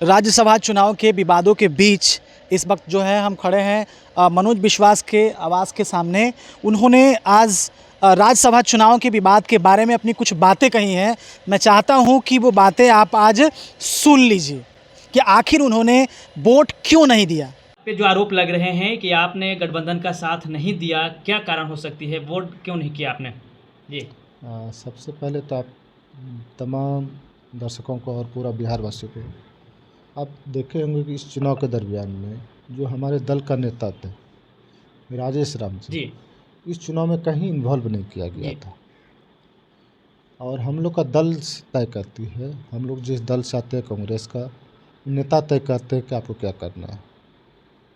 राज्यसभा चुनाव के विवादों के बीच इस वक्त जो है हम खड़े हैं मनोज विश्वास के आवास के सामने। उन्होंने आज राज्यसभा चुनाव के विवाद के बारे में अपनी कुछ बातें कही हैं। मैं चाहता हूं कि वो बातें आप आज सुन लीजिए कि आखिर उन्होंने वोट क्यों नहीं दिया। पे जो आरोप लग रहे हैं कि आपने गठबंधन का साथ नहीं दिया, क्या कारण हो सकती है? वोट क्यों नहीं किया आपने? जी। सबसे पहले तो आप तमाम दर्शकों को और पूरा बिहार वासियों को आप देखे होंगे कि इस चुनाव के दरमियान में जो हमारे दल का नेता थे राजेश राम जी, इस चुनाव में कहीं इन्वॉल्व नहीं किया गया था। और हम लोग का दल तय करती है, हम लोग जिस दल से आते हैं कांग्रेस का नेता तय करते हैं कि आपको क्या करना है।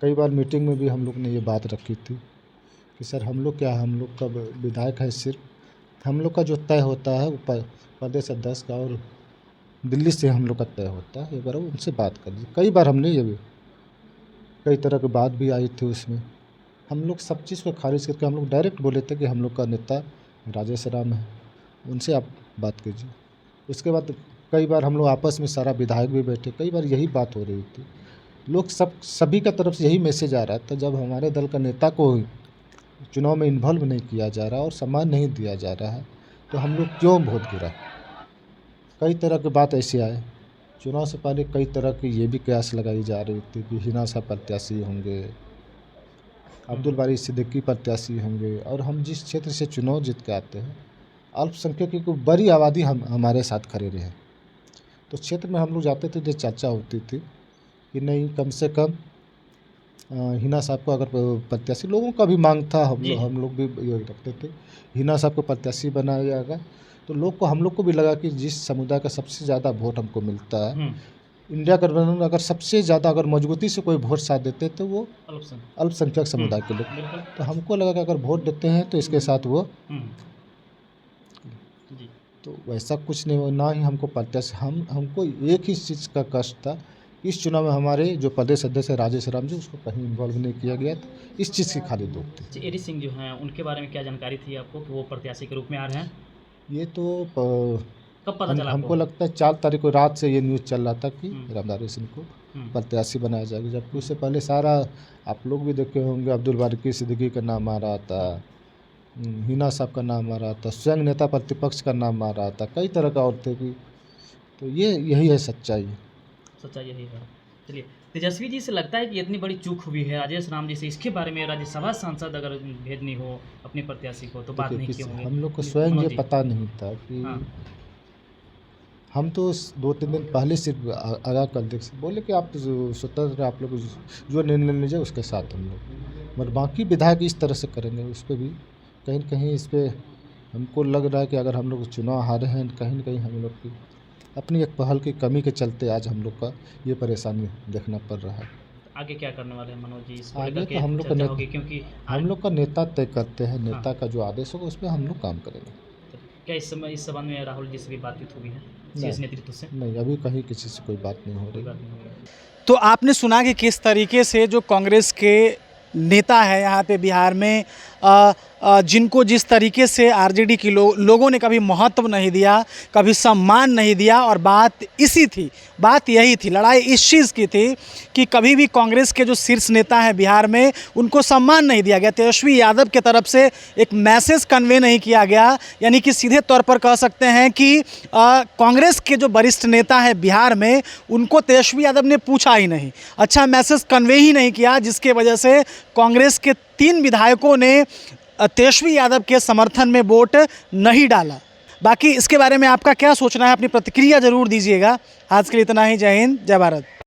कई बार मीटिंग में भी हम लोग ने ये बात रखी थी कि सर हम लोग का विधायक है, सिर्फ हम लोग का जो तय होता है वो प्रदेश अध्यक्ष का और दिल्ली से हम लोग का तय होता है। एक बार उनसे बात कर ली। कई बार हमने ये भी कई तरह की बात भी आई थी, उसमें हम लोग सब चीज़ को खारिज करके हम लोग डायरेक्ट बोले थे कि हम लोग का नेता राजेश राम है, उनसे आप बात कीजिए। उसके बाद कई बार हम लोग आपस में सारा विधायक भी बैठे, कई बार यही बात हो रही थी। लोग सभी का तरफ से यही मैसेज आ रहा था, जब हमारे दल का नेता को चुनाव में इन्वॉल्व नहीं किया जा रहा और सम्मान नहीं दिया जा रहा है तो हम लोग क्यों वोट गिरा। कई तरह की बात ऐसी आए। चुनाव से पहले कई तरह की ये भी कयास लगाई जा रही थी कि हिना साहब प्रत्याशी होंगे, अब्दुल बारी सिद्दीकी प्रत्याशी होंगे, और हम जिस क्षेत्र से चुनाव जीत के आते हैं अल्पसंख्यकों की बड़ी आबादी हमारे साथ खड़े रहे। तो क्षेत्र में हम लोग जाते थे तो चर्चा होती थी कि नहीं, कम से कम हिना साहब को अगर प्रत्याशी, लोगों का भी मांग था, हम लोग भी ये रखते थे हिना साहब को प्रत्याशी बनाया जाएगा। तो हम लोग को भी लगा कि जिस समुदाय का सबसे ज़्यादा वोट हमको मिलता है, इंडिया गठबंधन अगर सबसे ज़्यादा अगर मजबूती से कोई वोट साथ देते तो वो अल्पसंख्यक समुदाय के लोग। तो हमको लगा कि अगर वोट देते हैं तो इसके साथ वो तो वैसा कुछ नहीं, ना ही हमको प्रत्याशी, हमको एक ही चीज़ का कष्ट था। इस चुनाव में हमारे जो प्रदेश अध्यक्ष है राजेश राम जी, उसको कहीं इन्वॉल्व नहीं किया गया था। इस चीज़ की खाली दुख थी। एडी सिंह जो हैं, उनके बारे में क्या जानकारी थी आपको कि वो प्रत्याशी के रूप में आ रहे हैं? ये तो कब पता चला हमको लगता है 4 तारीख को रात से ये न्यूज़ चल रहा था कि रामधारी सिंह को प्रत्याशी बनाया जाएगा। जबकि उससे पहले सारा आप लोग भी देखे होंगे, अब्दुल बारी सिद्दीकी का नाम आ रहा था, हिना साहब का नाम आ रहा था, स्वयं नेता प्रतिपक्ष का नाम आ रहा था, कई तरह का और थे कि तो यही है सच्चाई यही है। चलिए, तेजस्वी जी से लगता है कि इतनी बड़ी चूक हुई है राजेश राम जी से, इसके बारे में राज्यसभा सांसद अगर भेजनी हो अपने प्रत्याशी को तो बात नहीं की होंगे। हम लोग को स्वयं ये पता नहीं था कि हम तो 2-3 दिन पहले सिर्फ आगाह कर दे बोले कि आप स्वतंत्र, आप लोग जो निर्णय लीजिए उसके साथ हम लोग, मगर बाकी विधायक इस तरह से करेंगे। उस पर भी कहीं न कहीं इस पर हमको लग रहा है कि अगर हम लोग चुनाव हारे हैं, कहीं न कहीं हम लोग की अपनी एक पहल की कमी के चलते आज हम लोग का ये परेशानी देखना पड़ रहा है। आगे क्या करने वाले हैं मनोज जी? आगे तो हम लोग का नेता तय करते हैं, नेता का जो आदेश होगा उस पर हम लोग काम करेंगे। क्या इस संबंध में राहुल जी से भी बातचीत हुई है शीर्ष नेतृत्व से? नहीं, अभी कहीं किसी से कोई बात नहीं हो रही। तो आपने सुना कि किस तरीके से जो कांग्रेस के नेता है यहाँ पे बिहार में, जिनको जिस तरीके से आरजेडी के लोगों ने कभी महत्व नहीं दिया, कभी सम्मान नहीं दिया, और बात यही थी, लड़ाई इस चीज़ की थी कि कभी भी कांग्रेस के जो शीर्ष नेता हैं बिहार में उनको सम्मान नहीं दिया गया। तेजस्वी यादव के तरफ से एक मैसेज कन्वे नहीं किया गया, यानी कि सीधे तौर पर कह सकते हैं कि कांग्रेस के जो वरिष्ठ नेता हैं बिहार में उनको तेजस्वी यादव ने पूछा ही नहीं, अच्छा मैसेज कन्वे ही नहीं किया, जिसके वजह से कांग्रेस के 3 विधायकों ने तेजस्वी यादव के समर्थन में वोट नहीं डाला। बाकी इसके बारे में आपका क्या सोचना है, अपनी प्रतिक्रिया ज़रूर दीजिएगा। आज के लिए इतना ही। जय हिंद, जय भारत।